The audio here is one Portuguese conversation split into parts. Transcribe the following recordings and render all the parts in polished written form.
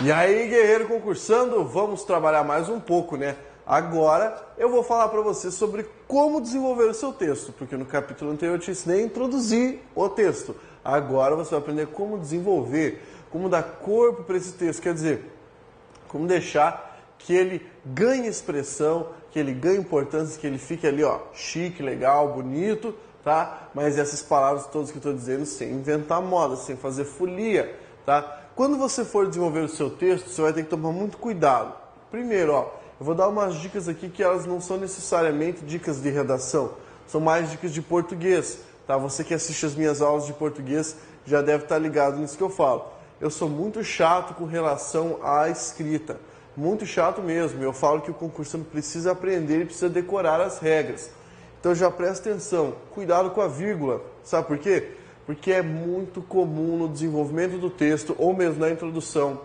E aí, guerreiro concursando, vamos trabalhar mais um pouco, né? Agora eu vou falar para você sobre como desenvolver o seu texto, porque no capítulo anterior eu te ensinei a introduzir o texto. Agora você vai aprender como desenvolver, como dar corpo para esse texto, quer dizer, como deixar que ele ganhe expressão, que ele ganhe importância, que ele fique ali, ó, chique, legal, bonito, tá? Mas essas palavras todas que eu estou dizendo sem inventar moda, sem fazer folia, tá? Quando você for desenvolver o seu texto, você vai ter que tomar muito cuidado. Primeiro, ó, eu vou dar umas dicas aqui que elas não são necessariamente dicas de redação, são mais dicas de português, tá? Você que assiste as minhas aulas de português já deve estar ligado nisso que eu falo. Eu sou muito chato com relação à escrita, muito chato mesmo. Eu falo que o concursante precisa aprender e precisa decorar as regras. Então já presta atenção, cuidado com a vírgula, sabe por quê? Porque é muito comum no desenvolvimento do texto, ou mesmo na introdução,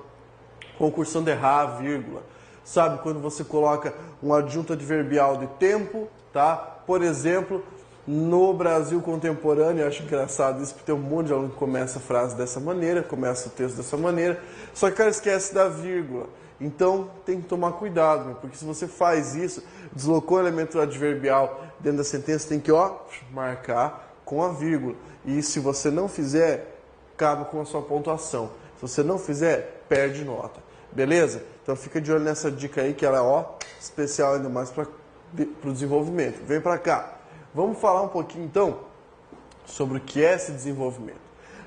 concursando errar a vírgula. Sabe quando você coloca um adjunto adverbial de tempo, tá? Por exemplo, no Brasil contemporâneo, eu acho engraçado isso, porque tem um monte de aluno que começa a frase dessa maneira, começa o texto dessa maneira, só que o cara esquece da vírgula. Então tem que tomar cuidado, né? Porque se você faz isso, deslocou o elemento adverbial dentro da sentença, tem que, ó, marcar com a vírgula. E se você não fizer, acaba com a sua pontuação. Se você não fizer, perde nota. Beleza? Então fica de olho nessa dica aí, que ela é, ó, especial ainda mais para o desenvolvimento. Vem para cá. Vamos falar um pouquinho, então, sobre o que é esse desenvolvimento.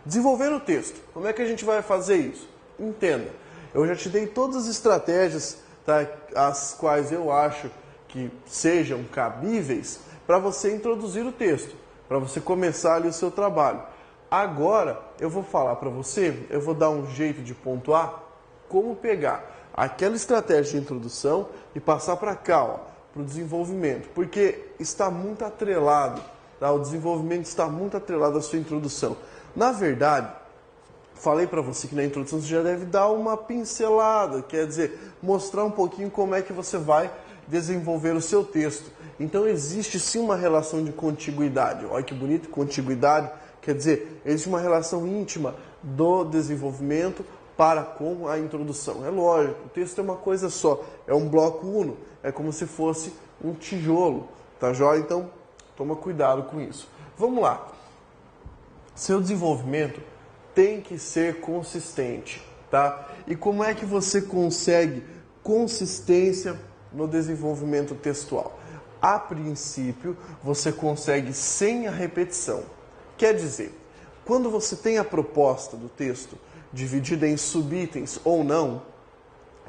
Desenvolver o texto. Como é que a gente vai fazer isso? Entenda. Eu já te dei todas as estratégias, tá, as quais eu acho que sejam cabíveis para você introduzir o texto, para você começar ali o seu trabalho. Agora eu vou falar para você, eu vou dar um jeito de pontuar como pegar aquela estratégia de introdução e passar para cá, para o desenvolvimento, porque está muito atrelado, tá? O desenvolvimento está muito atrelado à sua introdução. Na verdade, falei para você que na introdução você já deve dar uma pincelada, quer dizer, mostrar um pouquinho como é que você vai desenvolver o seu texto. Então existe sim uma relação de contiguidade. Olha que bonito, contiguidade, quer dizer, existe uma relação íntima do desenvolvimento para com a introdução. É lógico, o texto é uma coisa só, é um bloco uno, é como se fosse um tijolo, tá joia? Então, toma cuidado com isso. Vamos lá. Seu desenvolvimento tem que ser consistente, tá? E como é que você consegue consistência no desenvolvimento textual? A princípio, você consegue sem a repetição. Quer dizer, quando você tem a proposta do texto dividida em subitens ou não,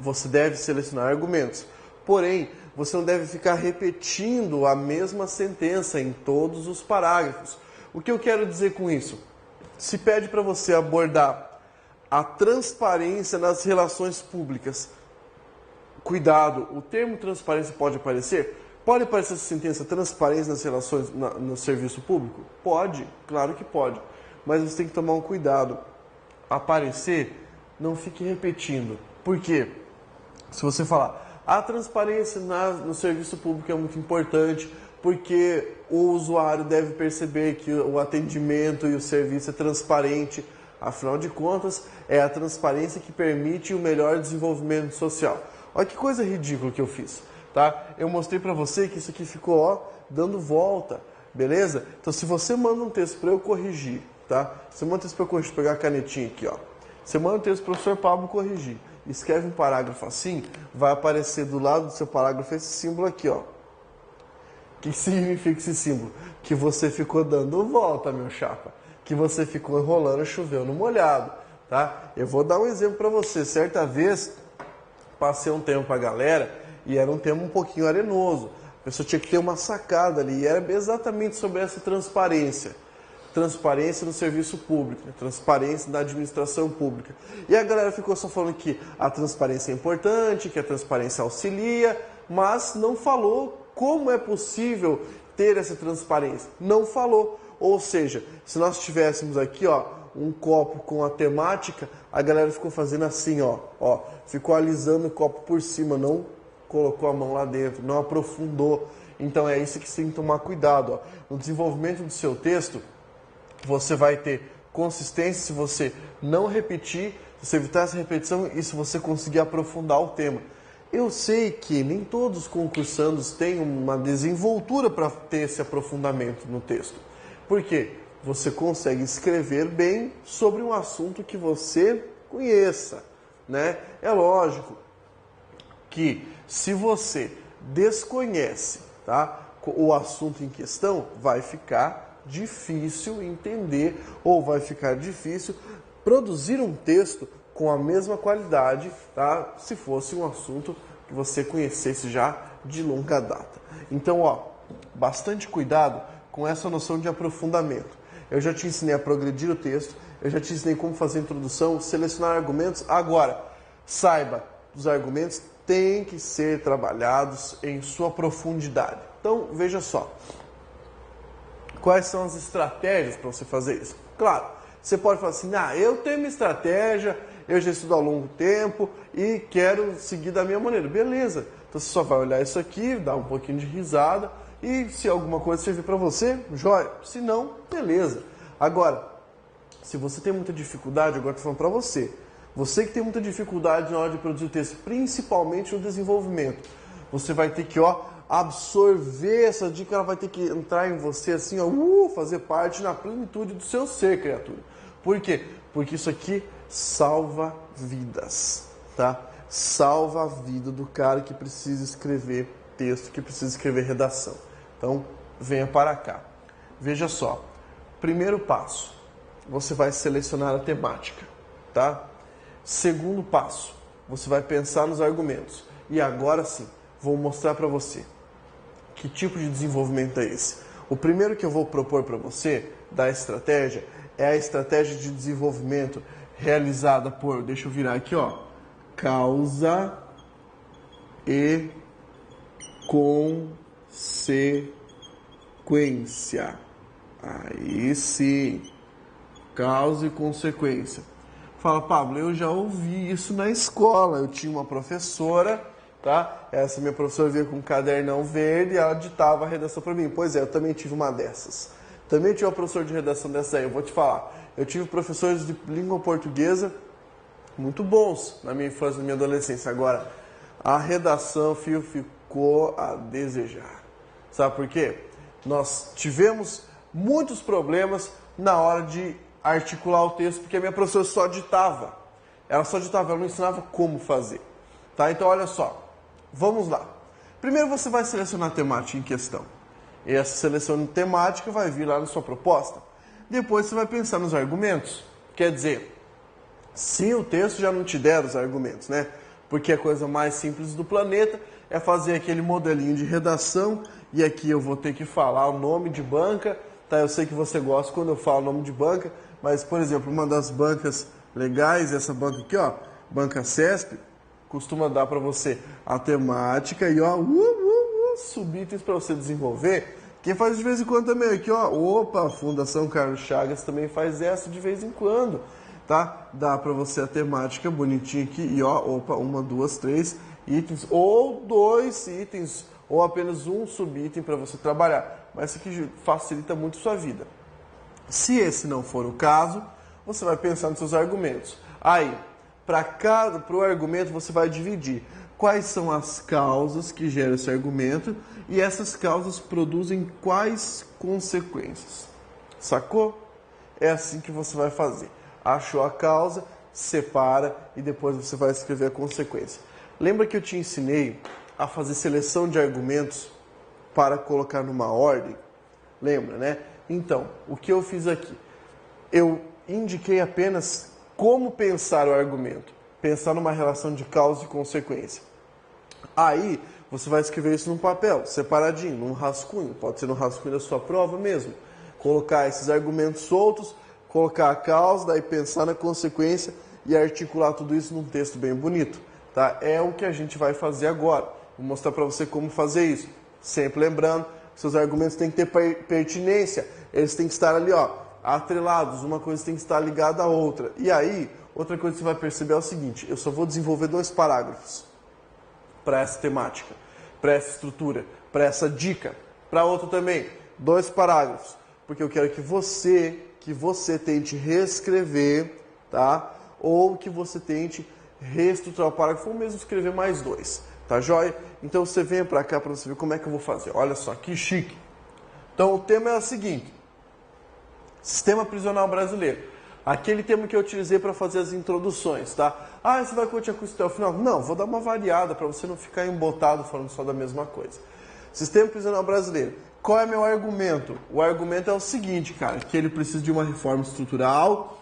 você deve selecionar argumentos. Porém, você não deve ficar repetindo a mesma sentença em todos os parágrafos. O que eu quero dizer com isso? Se pede para você abordar a transparência nas relações públicas, cuidado, o termo transparência pode aparecer? Pode aparecer essa sentença transparência nas relações no serviço público? Pode, claro que pode. Mas você tem que tomar um cuidado. Aparecer, não fique repetindo. Por quê? Se você falar, a transparência no serviço público é muito importante, porque o usuário deve perceber que o atendimento e o serviço é transparente. Afinal de contas, é a transparência que permite o melhor desenvolvimento social. Olha que coisa ridícula que eu fiz, tá? Eu mostrei para você que isso aqui ficou, ó, dando volta, beleza? Então, se você manda um texto para eu corrigir, tá? Você manda um texto para eu corrigir, pegar a canetinha aqui, ó. Você manda um texto para o professor Pablo corrigir. Escreve um parágrafo assim, vai aparecer do lado do seu parágrafo esse símbolo aqui, ó. O que significa esse símbolo? Que você ficou dando volta, meu chapa. Que você ficou enrolando, choveu no molhado, tá? Eu vou dar um exemplo para você. Certa vez, passei um tema para a galera e era um tema um pouquinho arenoso. A pessoa tinha que ter uma sacada ali e era exatamente sobre essa transparência. Transparência no serviço público, né? Transparência na administração pública. E a galera ficou só falando que a transparência é importante, que a transparência auxilia, mas não falou como é possível ter essa transparência. Não falou. Ou seja, se nós tivéssemos aqui, ó, um copo com a temática, a galera ficou fazendo assim, ó, ficou alisando o copo por cima, não colocou a mão lá dentro, não aprofundou. Então é isso que você tem que tomar cuidado, ó. No desenvolvimento do seu texto, você vai ter consistência se você não repetir, Se você evitar essa repetição e se você conseguir aprofundar o tema. Eu sei que nem todos os concursandos têm uma desenvoltura para ter esse aprofundamento no texto. Por quê? Você consegue escrever bem sobre um assunto que você conheça, né? É lógico que se você desconhece, tá, o assunto em questão, vai ficar difícil entender ou vai ficar difícil produzir um texto com a mesma qualidade, tá, se fosse um assunto que você conhecesse já de longa data. Então, bastante cuidado com essa noção de aprofundamento. Eu já te ensinei a progredir o texto, eu já te ensinei como fazer a introdução, selecionar argumentos. Agora, saiba, os argumentos têm que ser trabalhados em sua profundidade. Então, veja só. Quais são as estratégias para você fazer isso? Claro, você pode falar assim, eu tenho uma estratégia, eu já estudo há longo tempo e quero seguir da minha maneira. Beleza, então você só vai olhar isso aqui, dar um pouquinho de risada e se alguma coisa servir para você, jóia. Se não, beleza. Agora, se você tem muita dificuldade, agora estou falando para você. Você que tem muita dificuldade na hora de produzir o texto, principalmente no desenvolvimento, você vai ter que absorver essa dica, ela vai ter que entrar em você assim, fazer parte na plenitude do seu ser, criatura. Por quê? Porque isso aqui salva vidas, tá? Salva a vida do cara que precisa escrever texto, que precisa escrever redação. Então, venha para cá. Veja só. Primeiro passo, você vai selecionar a temática, tá? Segundo passo, você vai pensar nos argumentos. E agora sim, vou mostrar para você que tipo de desenvolvimento é esse. O primeiro que eu vou propor para você, da estratégia, é a estratégia de desenvolvimento realizada por, deixa eu virar aqui, causa e consequência. Aí sim, causa e consequência. Fala, Pablo, eu já ouvi isso na escola. Eu tinha uma professora, tá? Essa minha professora veio com um cadernão verde e ela ditava a redação para mim. Pois é, eu também tive uma dessas. Também tive uma professora de redação dessa aí, eu vou te falar. Eu tive professores de língua portuguesa muito bons na minha infância e na minha adolescência. Agora, a redação, ficou a desejar. Sabe por quê? Nós tivemos muitos problemas na hora de articular o texto, porque a minha professora só ditava. Ela só ditava, ela não ensinava como fazer. Tá? Então, olha só. Vamos lá. Primeiro você vai selecionar a temática em questão. E essa seleção de temática vai vir lá na sua proposta. Depois você vai pensar nos argumentos. Quer dizer, se o texto já não te der os argumentos, né? Porque a coisa mais simples do planeta é fazer aquele modelinho de redação. E aqui eu vou ter que falar o nome de banca. Tá? Eu sei que você gosta quando eu falo o nome de banca. Mas, por exemplo, uma das bancas legais, essa banca aqui, Banca CESP, costuma dar para você a temática e subitens para você desenvolver. Quem faz de vez em quando também aqui, a Fundação Carlos Chagas também faz essa de vez em quando, tá? Dá para você a temática bonitinha aqui e 1, 2, 3 itens ou 2 itens ou apenas um subitem para você trabalhar. Mas isso aqui facilita muito a sua vida. Se esse não for o caso, você vai pensar nos seus argumentos. Aí, para o argumento você vai dividir quais são as causas que geram esse argumento e essas causas produzem quais consequências. Sacou? É assim que você vai fazer. Achou a causa, separa e depois você vai escrever a consequência. Lembra que eu te ensinei a fazer seleção de argumentos para colocar numa ordem? Lembra, né? Então, o que eu fiz aqui? Eu indiquei apenas como pensar o argumento. Pensar numa relação de causa e consequência. Aí, você vai escrever isso num papel, separadinho, num rascunho. Pode ser no rascunho da sua prova mesmo. Colocar esses argumentos soltos, colocar a causa, daí pensar na consequência e articular tudo isso num texto bem bonito. Tá? É o que a gente vai fazer agora. Vou mostrar para você como fazer isso. Sempre lembrando, seus argumentos têm que ter pertinência. Eles têm que estar ali, atrelados. Uma coisa tem que estar ligada à outra. E aí, outra coisa que você vai perceber é o seguinte. Eu só vou desenvolver 2 parágrafos para essa temática, para essa estrutura, para essa dica. Para outra também, 2 parágrafos. Porque eu quero que você tente reescrever, tá? ou que você tente reestruturar o parágrafo ou mesmo escrever mais dois, tá joia? Então você vem para cá para você ver como é que eu vou fazer. Olha só, que chique. Então o tema é o seguinte: Sistema prisional brasileiro. Aquele tema que eu utilizei para fazer as introduções, tá? Ah, você vai continuar com isso até o final? Não, vou dar uma variada para você não ficar embotado falando só da mesma coisa. Sistema prisional brasileiro. Qual é meu argumento? O argumento é o seguinte, cara, que ele precisa de uma reforma estrutural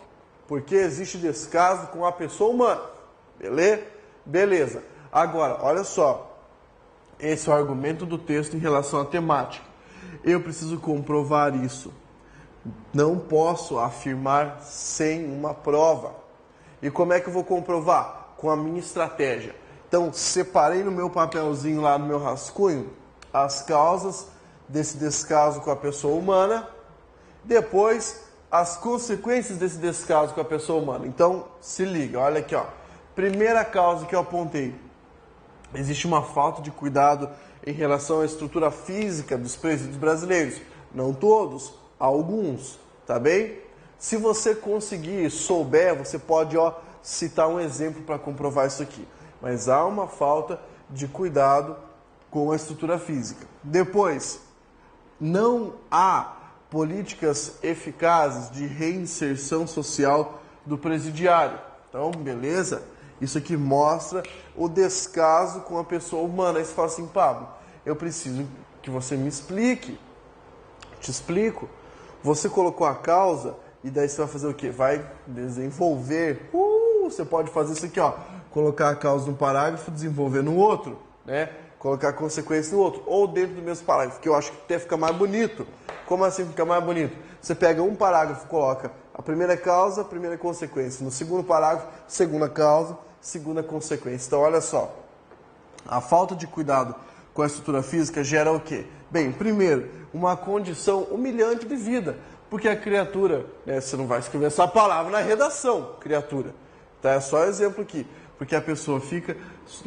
porque existe descaso com a pessoa humana. Beleza. Agora, olha só. Esse é o argumento do texto em relação à temática. Eu preciso comprovar isso. Não posso afirmar sem uma prova. E como é que eu vou comprovar? Com a minha estratégia. Então, separei no meu papelzinho lá no meu rascunho as causas desse descaso com a pessoa humana, depois as consequências desse descaso com a pessoa humana. Então, se liga, olha aqui, ó. Primeira causa que eu apontei. Existe uma falta de cuidado em relação à estrutura física dos presídios brasileiros. Não todos, alguns, tá bem? Se você conseguir, souber, você pode citar um exemplo para comprovar isso aqui. Mas há uma falta de cuidado com a estrutura física. Depois, não há políticas eficazes de reinserção social do presidiário. Então, beleza? Isso aqui mostra o descaso com a pessoa humana. Aí você fala assim, Pablo, eu preciso que você me explique. Te explico. Você colocou a causa e daí você vai fazer o quê? Vai desenvolver. Você pode fazer isso aqui, ó. Colocar a causa num parágrafo, desenvolver no outro, né? Colocar a consequência no outro. Ou dentro do mesmo parágrafo, que eu acho que até fica mais bonito. Como assim fica mais bonito? Você pega um parágrafo, coloca a primeira causa, a primeira consequência. No segundo parágrafo, segunda causa, segunda consequência. Então, olha só. A falta de cuidado com a estrutura física gera o quê? Bem, primeiro, uma condição humilhante de vida. Porque a criatura, né, você não vai escrever essa palavra na redação, criatura. Tá? É só exemplo aqui. Porque a pessoa fica,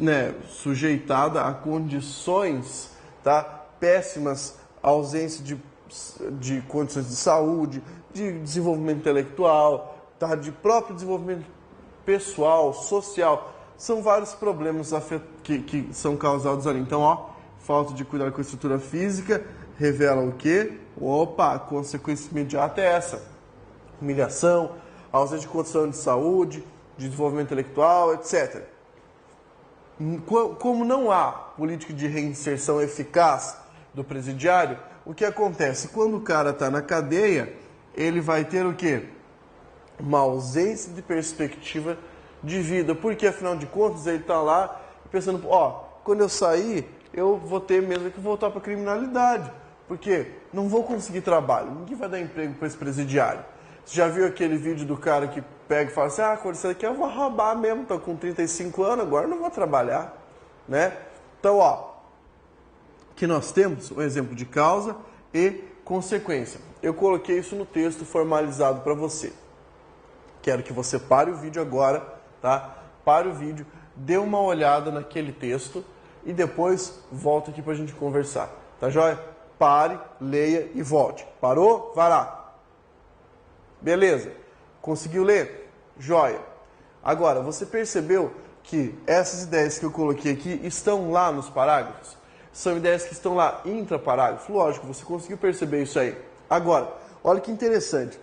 né, sujeitada a condições, tá, péssimas, ausência de condições de saúde, de desenvolvimento intelectual, tá, de próprio desenvolvimento pessoal, social. São vários problemas que são causados ali. Então, falta de cuidado com a estrutura física revela o quê? A consequência imediata é essa. Humilhação, ausência de condição de saúde, de desenvolvimento intelectual, etc. Como não há política de reinserção eficaz do presidiário, o que acontece? Quando o cara está na cadeia, ele vai ter o quê? Uma ausência de perspectiva de vida, porque afinal de contas ele está lá pensando, quando eu sair, eu vou ter mesmo que voltar para a criminalidade, porque não vou conseguir trabalho, ninguém vai dar emprego para esse presidiário. Você já viu aquele vídeo do cara que pega e fala assim, quando isso aqui eu vou roubar mesmo, tô com 35 anos, agora eu não vou trabalhar, né? Então, que nós temos um exemplo de causa e consequência. Eu coloquei isso no texto formalizado para você. Quero que você pare o vídeo agora, tá? Pare o vídeo, dê uma olhada naquele texto e depois volta aqui para a gente conversar, tá joia? Pare, leia e volte. Parou? Vai lá. Beleza. Conseguiu ler? Joia. Agora, você percebeu que essas ideias que eu coloquei aqui estão lá nos parágrafos? São ideias que estão lá intraparágrafo? Lógico, você conseguiu perceber isso aí. Agora, olha que interessante.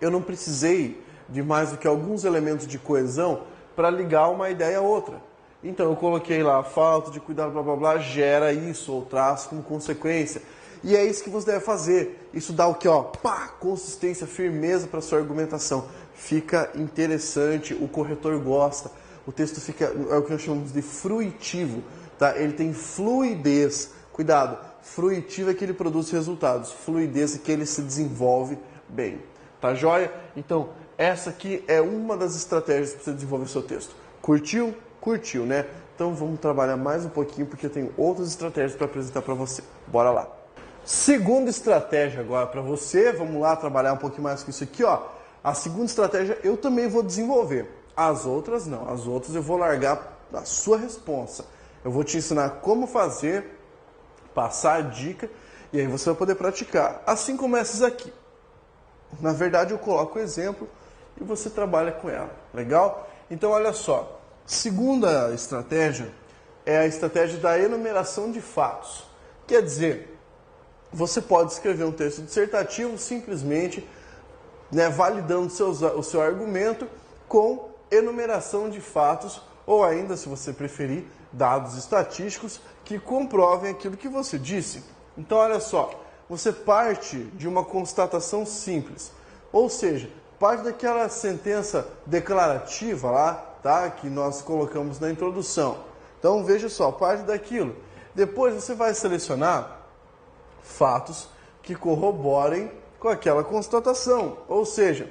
Eu não precisei de mais do que alguns elementos de coesão para ligar uma ideia a outra. Então, eu coloquei lá, falta de cuidado, blá, blá, blá, gera isso, ou traz como consequência. E é isso que você deve fazer. Isso dá o quê? Consistência, firmeza para sua argumentação. Fica interessante, o corretor gosta. O texto fica, é o que nós chamamos de fruitivo. Tá? Ele tem fluidez. Cuidado, fruitivo é que ele produz resultados. Fluidez é que ele se desenvolve bem. Tá joia? Então, essa aqui é uma das estratégias para você desenvolver seu texto. Curtiu? Curtiu, né? Então, vamos trabalhar mais um pouquinho, porque eu tenho outras estratégias para apresentar para você. Bora lá. Segunda estratégia agora para você, vamos lá trabalhar um pouquinho mais com isso aqui, A segunda estratégia eu também vou desenvolver, as outras não, as outras eu vou largar a sua responsa. Eu vou te ensinar como fazer, passar a dica e aí você vai poder praticar, assim como essas aqui. Na verdade eu coloco o exemplo e você trabalha com ela. Legal? Então, olha só. Segunda estratégia é a estratégia da enumeração de fatos. Quer dizer, você pode escrever um texto dissertativo simplesmente, né, validando o seu argumento com enumeração de fatos, ou ainda, se você preferir, dados estatísticos que comprovem aquilo que você disse. Então, olha só, você parte de uma constatação simples, ou seja, parte daquela sentença declarativa lá, tá, que nós colocamos na introdução. Então, veja só, parte daquilo. Depois você vai selecionar fatos que corroborem com aquela constatação, ou seja,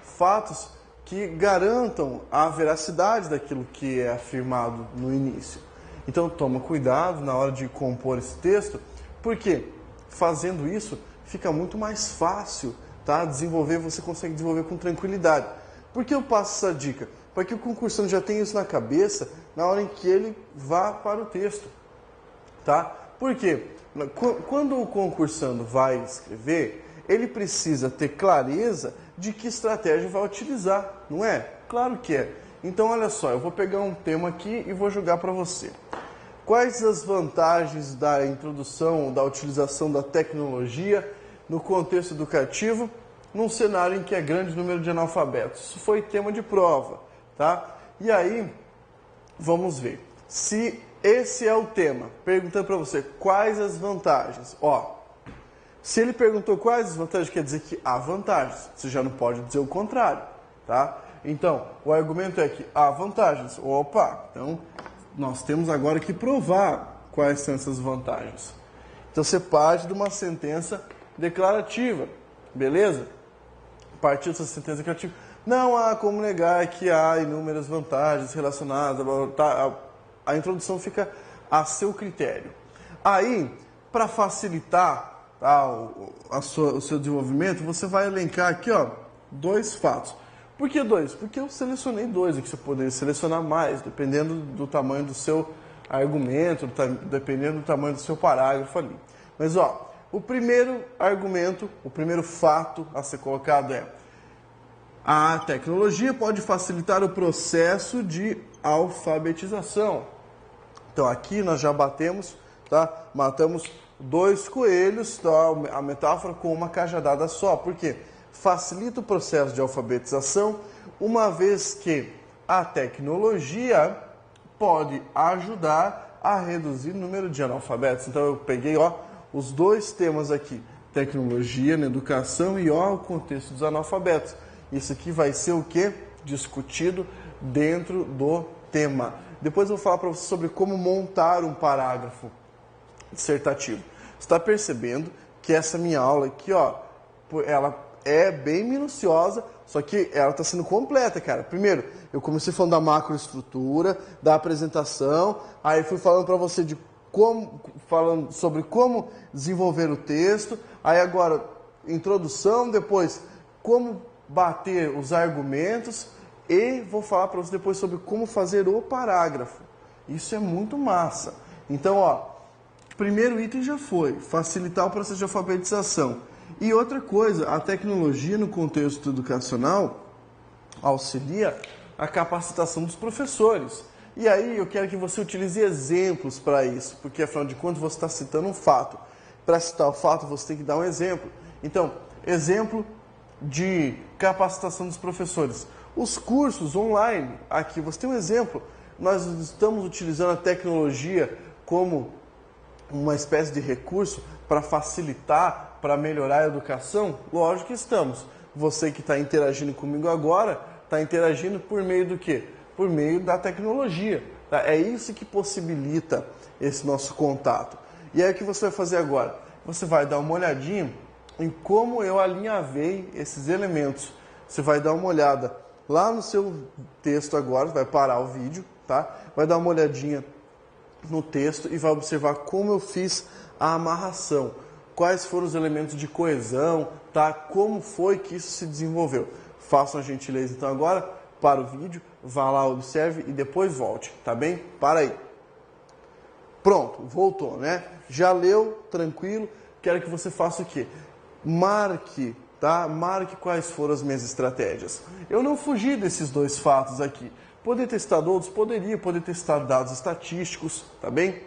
fatos que garantam a veracidade daquilo que é afirmado no início. Então, toma cuidado na hora de compor esse texto, porque fazendo isso fica muito mais fácil, tá? Você consegue desenvolver com tranquilidade. Por que eu passo essa dica? Para que o concursante já tenha isso na cabeça na hora em que ele vá para o texto, tá? Por quê? Quando o concursando vai escrever, ele precisa ter clareza de que estratégia vai utilizar, não é? Claro que é. Então, olha só, eu vou pegar um tema aqui e vou jogar para você. Quais as vantagens da introdução, da utilização da tecnologia no contexto educativo, num cenário em que é grande número de analfabetos? Isso foi tema de prova, tá? E aí, vamos ver. Se esse é o tema, perguntando para você quais as vantagens. Ó, se ele perguntou quais as vantagens, quer dizer que há vantagens. Você já não pode dizer o contrário, tá? Então, o argumento é que há vantagens. Opa, então nós temos agora que provar quais são essas vantagens. Então, você parte de uma sentença declarativa, beleza? A partir dessa sentença declarativa, não há como negar que há inúmeras vantagens relacionadas, a introdução fica a seu critério. Aí, para facilitar, tá, o seu desenvolvimento, você vai elencar aqui, ó, 2 fatos. Por que 2? Porque eu selecionei 2, aqui você poderia selecionar mais, dependendo do tamanho do seu argumento, dependendo do tamanho do seu parágrafo ali. Mas, ó, o primeiro argumento, o primeiro fato a ser colocado é: a tecnologia pode facilitar o processo de alfabetização. Então, aqui nós já batemos, tá? Matamos 2 coelhos, tá? A metáfora com uma cajadada só. Por quê? Facilita o processo de alfabetização, uma vez que a tecnologia pode ajudar a reduzir o número de analfabetos. Então, eu peguei, ó, os 2 temas aqui, tecnologia na educação e, ó, o contexto dos analfabetos. Isso aqui vai ser o quê? Discutido dentro do tema. Depois eu vou falar para você sobre como montar um parágrafo dissertativo. Você está percebendo que essa minha aula aqui, ó, ela é bem minuciosa, só que ela está sendo completa, cara. Primeiro, eu comecei falando da macroestrutura, da apresentação, aí fui falando para você falando sobre como desenvolver o texto, aí agora introdução, depois como bater os argumentos, e vou falar para você depois sobre como fazer o parágrafo. Isso é muito massa. Então, ó, primeiro item já foi facilitar o processo de alfabetização. E outra coisa, a tecnologia no contexto educacional auxilia a capacitação dos professores. E aí eu quero que você utilize exemplos para isso, porque afinal de contas você está citando um fato. Para citar o fato, você tem que dar um exemplo. Então, exemplo de capacitação dos professores. Os cursos online, aqui você tem um exemplo. Nós estamos utilizando a tecnologia como uma espécie de recurso para facilitar, para melhorar a educação? Lógico que estamos. Você que está interagindo comigo agora, está interagindo por meio do quê? Por meio da tecnologia. Tá? É isso que possibilita esse nosso contato. E aí o que você vai fazer agora? Você vai dar uma olhadinha em como eu alinhavei esses elementos. Você vai dar uma olhada lá no seu texto agora, vai parar o vídeo, tá? Vai dar uma olhadinha no texto e vai observar como eu fiz a amarração. Quais foram os elementos de coesão, tá? Como foi que isso se desenvolveu. Faça uma gentileza então agora, para o vídeo, vá lá, observe e depois volte, tá bem? Para aí. Pronto, voltou, né? Já leu, tranquilo. Quero que você faça o quê? Marque tá? Marque quais foram as minhas estratégias. Eu não fugi desses dois fatos aqui. Poder ter citado outros? Poderia ter citado dados estatísticos, tá bem?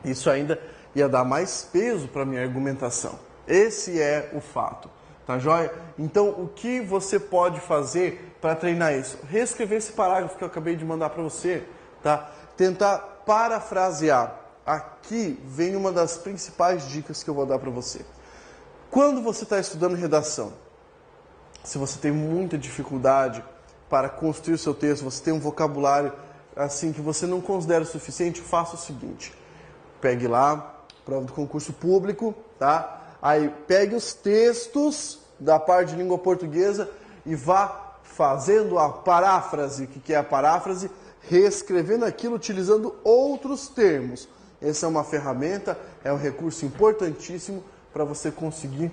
Isso ainda ia dar mais peso para a minha argumentação. Esse é o fato, tá joia? Então, o que você pode fazer para treinar isso? Reescrever esse parágrafo que eu acabei de mandar para você, tá? Tentar parafrasear. Aqui vem uma das principais dicas que eu vou dar para você. Quando você está estudando redação, se você tem muita dificuldade para construir o seu texto, você tem um vocabulário assim que você não considera o suficiente, faça o seguinte. Pegue lá, prova do concurso público, tá? Aí pegue os textos da parte de língua portuguesa e vá fazendo a paráfrase. O que é a paráfrase? Reescrevendo aquilo utilizando outros termos. Essa é uma ferramenta, é um recurso importantíssimo para você conseguir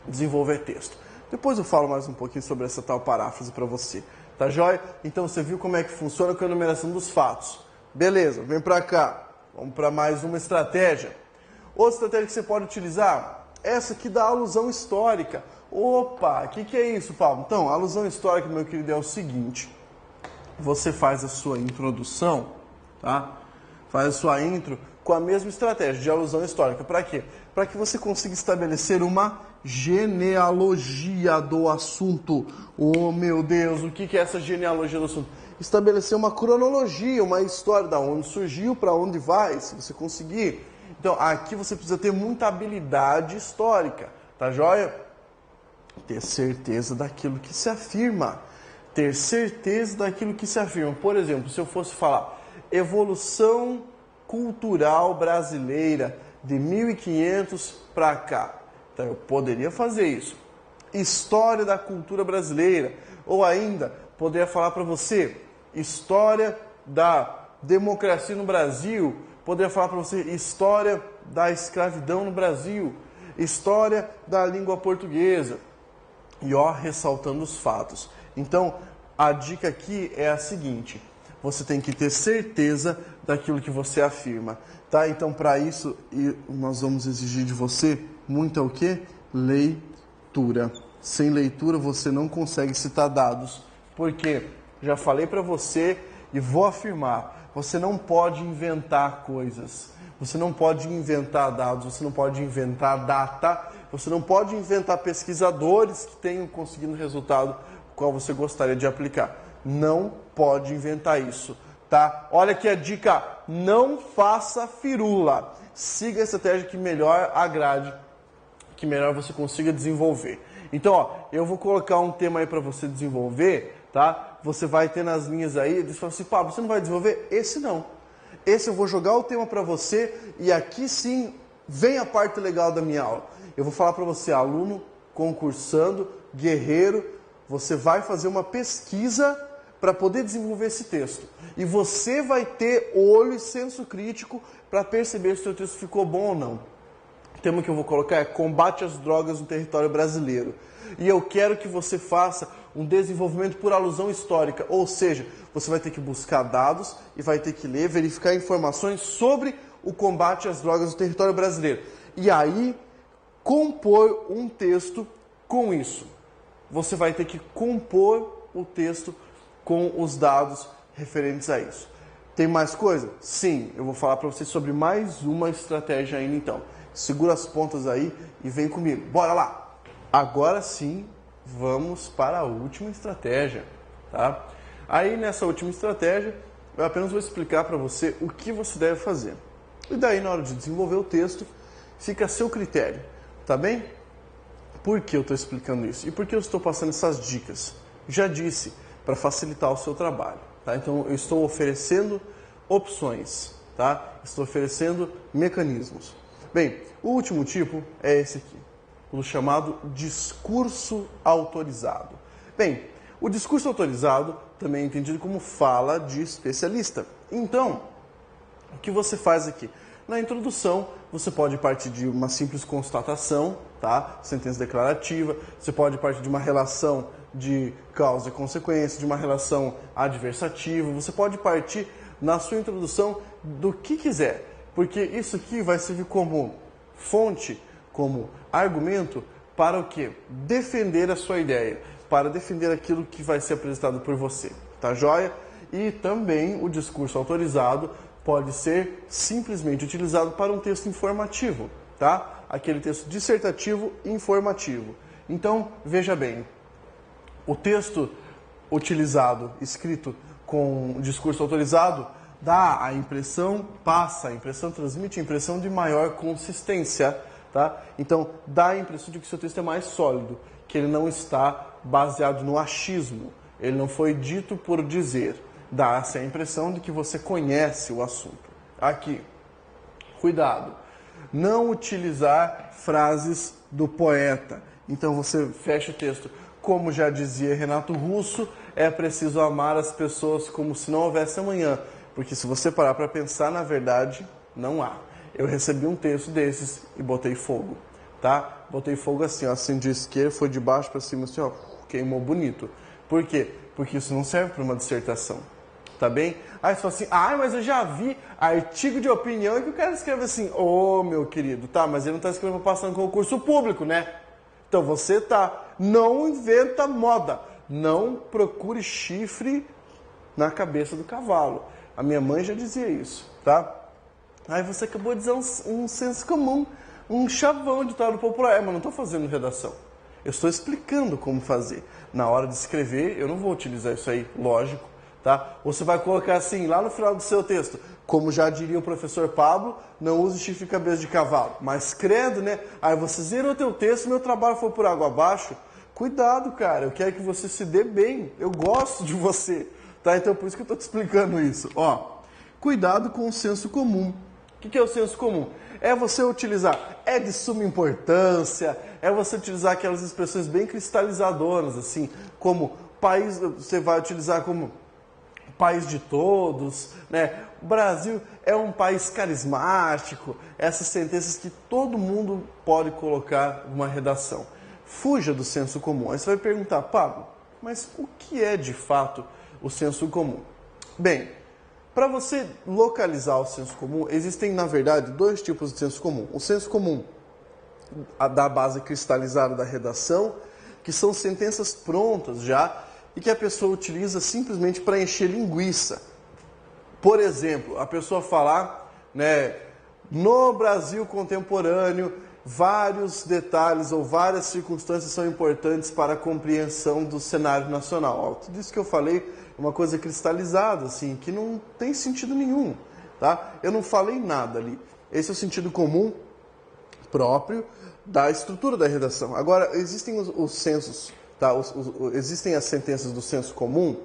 desenvolver texto. Depois eu falo mais um pouquinho sobre essa tal paráfrase para você. Tá joia? Então você viu como é que funciona com a enumeração dos fatos. Beleza, vem para cá. Vamos para mais uma estratégia. Outra estratégia que você pode utilizar, essa aqui da alusão histórica. Opa, o que é isso, Paulo? Então, a alusão histórica, meu querido, é o seguinte. Você faz a sua introdução, tá? Faz a sua intro com a mesma estratégia de alusão histórica. Para quê? Para que você consiga estabelecer uma genealogia do assunto. Oh, meu Deus, o que é essa genealogia do assunto? Estabelecer uma cronologia, uma história da onde surgiu, para onde vai, se você conseguir. Então, aqui você precisa ter muita habilidade histórica, tá joia? Ter certeza daquilo que se afirma. Ter certeza daquilo que se afirma. Por exemplo, se eu fosse falar evolução cultural brasileira de 1500 para cá. Então, eu poderia fazer isso. História da cultura brasileira. Ou ainda, poderia falar para você história da democracia no Brasil. Poderia falar para você história da escravidão no Brasil. História da língua portuguesa. E ó, ressaltando os fatos. Então, a dica aqui é a seguinte. Você tem que ter certeza daquilo que você afirma, tá? Então, para isso, nós vamos exigir de você muita o quê? Leitura. Sem leitura, você não consegue citar dados. Porque, já falei para você e vou afirmar, você não pode inventar coisas. Você não pode inventar dados, você não pode inventar data, você não pode inventar pesquisadores que tenham conseguido o resultado qual você gostaria de aplicar. Não pode inventar isso, tá? Olha aqui a dica, não faça firula. Siga a estratégia que melhor agrade, que melhor você consiga desenvolver. Então, ó, eu vou colocar um tema aí para você desenvolver, tá? Você vai ter nas linhas aí, eles falam assim, Pablo, você não vai desenvolver? Esse não. Esse eu vou jogar o tema para você e aqui sim vem a parte legal da minha aula. Eu vou falar para você, aluno, concursando, guerreiro, você vai fazer uma pesquisa para poder desenvolver esse texto. E você vai ter olho e senso crítico para perceber se o seu texto ficou bom ou não. O tema que eu vou colocar é combate às drogas no território brasileiro. E eu quero que você faça um desenvolvimento por alusão histórica, ou seja, você vai ter que buscar dados e vai ter que ler, verificar informações sobre o combate às drogas no território brasileiro. E aí, compor um texto com isso. Você vai ter que compor o texto com os dados referentes a isso. Tem mais coisa? Sim, eu vou falar para vocês sobre mais uma estratégia ainda então. Segura as pontas aí e vem comigo. Bora lá! Agora sim, vamos para a última estratégia, tá? Aí nessa última estratégia, eu apenas vou explicar para você o que você deve fazer. E daí na hora de desenvolver o texto, fica a seu critério, tá bem? Por que eu estou explicando isso? E por que eu estou passando essas dicas? Já disse, para facilitar o seu trabalho, tá? Então eu estou oferecendo opções, tá? Estou oferecendo mecanismos. Bem, o último tipo é esse aqui, o chamado discurso autorizado. Bem, o discurso autorizado também é entendido como fala de especialista. Então, o que você faz aqui? Na introdução, você pode partir de uma simples constatação, tá? Sentença declarativa, você pode partir de uma relação de causa e consequência, de uma relação adversativa, você pode partir na sua introdução do que quiser, porque isso aqui vai servir como fonte, como argumento para o quê? Defender a sua ideia, para defender aquilo que vai ser apresentado por você, tá joia? E também o discurso autorizado pode ser simplesmente utilizado para um texto informativo, tá? Aquele texto dissertativo informativo. Então, veja bem, o texto utilizado, escrito com discurso autorizado, dá a impressão, passa a impressão, transmite a impressão de maior consistência, tá? Então, dá a impressão de que o seu texto é mais sólido, que ele não está baseado no achismo, ele não foi dito por dizer. Dá-se a impressão de que você conhece o assunto. Aqui, cuidado, não utilizar frases do poeta. Então você fecha o texto. Como já dizia Renato Russo, é preciso amar as pessoas como se não houvesse amanhã. Porque se você parar para pensar, na verdade, não há. Eu recebi um texto desses e botei fogo, tá? Botei fogo assim, ó, assim de esquerda, foi de baixo para cima, assim, ó, queimou bonito. Por quê? Porque isso não serve para uma dissertação. Tá bem? Aí você fala assim, mas eu já vi artigo de opinião e que o cara escreve assim, meu querido, tá, mas ele não tá escrevendo para passar no concurso público, né? Então você tá, não inventa moda, não procure chifre na cabeça do cavalo. A minha mãe já dizia isso, tá? Aí você acabou de dizer um senso comum, um chavão de ditado popular. Mas não estou fazendo redação. Eu estou explicando como fazer. Na hora de escrever, eu não vou utilizar isso aí, lógico. Tá? Ou você vai colocar assim, lá no final do seu texto, como já diria o professor Pablo, não use chifre e cabeça de cavalo. Mas credo, né? Aí você zerou o teu texto, meu trabalho foi por água abaixo. Cuidado, cara, eu quero que você se dê bem. Eu gosto de você. Tá? Então por isso que eu estou te explicando isso. Ó, cuidado com o senso comum. O que é o senso comum? É você utilizar, é de suma importância, é você utilizar aquelas expressões bem cristalizadoras, assim, como país, você vai utilizar como país de todos, né? O Brasil é um país carismático, essas sentenças que todo mundo pode colocar numa redação. Fuja do senso comum. Aí você vai perguntar, Pablo, mas o que é de fato o senso comum? Bem, para você localizar o senso comum, existem, na verdade, dois tipos de senso comum. O senso comum da base cristalizada da redação, que são sentenças prontas já, e que a pessoa utiliza simplesmente para encher linguiça. Por exemplo, a pessoa falar, né, no Brasil contemporâneo, vários detalhes ou várias circunstâncias são importantes para a compreensão do cenário nacional. Ó, tudo isso que eu falei é uma coisa cristalizada, assim, que não tem sentido nenhum. Tá? Eu não falei nada ali. Esse é o sentido comum próprio da estrutura da redação. Agora, existem os sensos, tá? Existem as sentenças do senso comum,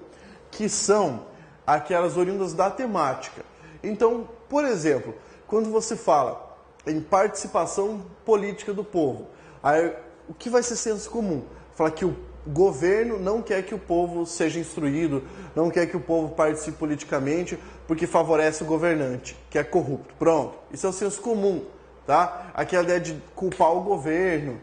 que são aquelas oriundas da temática. Então, por exemplo, quando você fala em participação política do povo, aí, o que vai ser senso comum? Fala que o governo não quer que o povo seja instruído, não quer que o povo participe politicamente, porque favorece o governante, que é corrupto. Pronto, isso é o senso comum, tá? Aquela ideia de culpar o governo,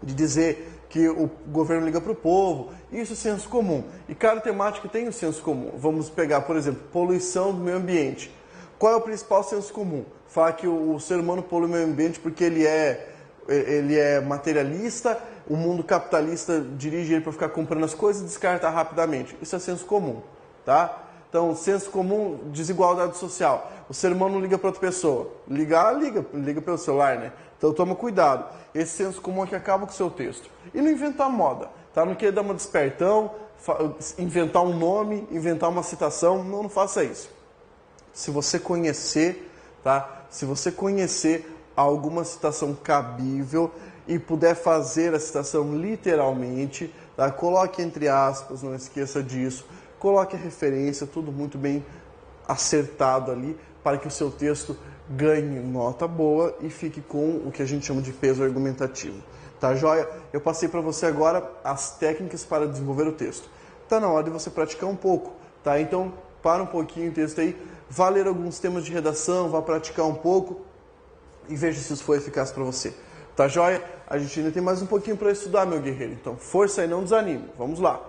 de dizer que o governo liga para o povo, isso é senso comum. E cada temática tem o senso comum. Vamos pegar, por exemplo, poluição do meio ambiente. Qual é o principal senso comum? Falar que o ser humano polui o meio ambiente porque ele é materialista, o mundo capitalista dirige ele para ficar comprando as coisas e descartar rapidamente. Isso é senso comum, tá? Então, senso comum, desigualdade social. O ser humano não liga para outra pessoa. Liga pelo celular, né? Então, toma cuidado. Esse senso comum é que acaba com o seu texto. E não inventar moda, tá? Não querer dar uma despertão, inventar um nome, inventar uma citação. Não faça isso. Se você conhecer, tá? Se você conhecer alguma citação cabível e puder fazer a citação literalmente, tá? Coloque entre aspas, não esqueça disso. Coloque a referência, tudo muito bem acertado ali, para que o seu texto ganhe nota boa e fique com o que a gente chama de peso argumentativo. Tá joia? Eu passei para você agora as técnicas para desenvolver o texto. Tá na hora de você praticar um pouco, tá? Então, para um pouquinho o texto aí, vá ler alguns temas de redação, vá praticar um pouco e veja se isso foi eficaz para você. Tá joia? A gente ainda tem mais um pouquinho para estudar, meu guerreiro. Então, força e não desanime. Vamos lá!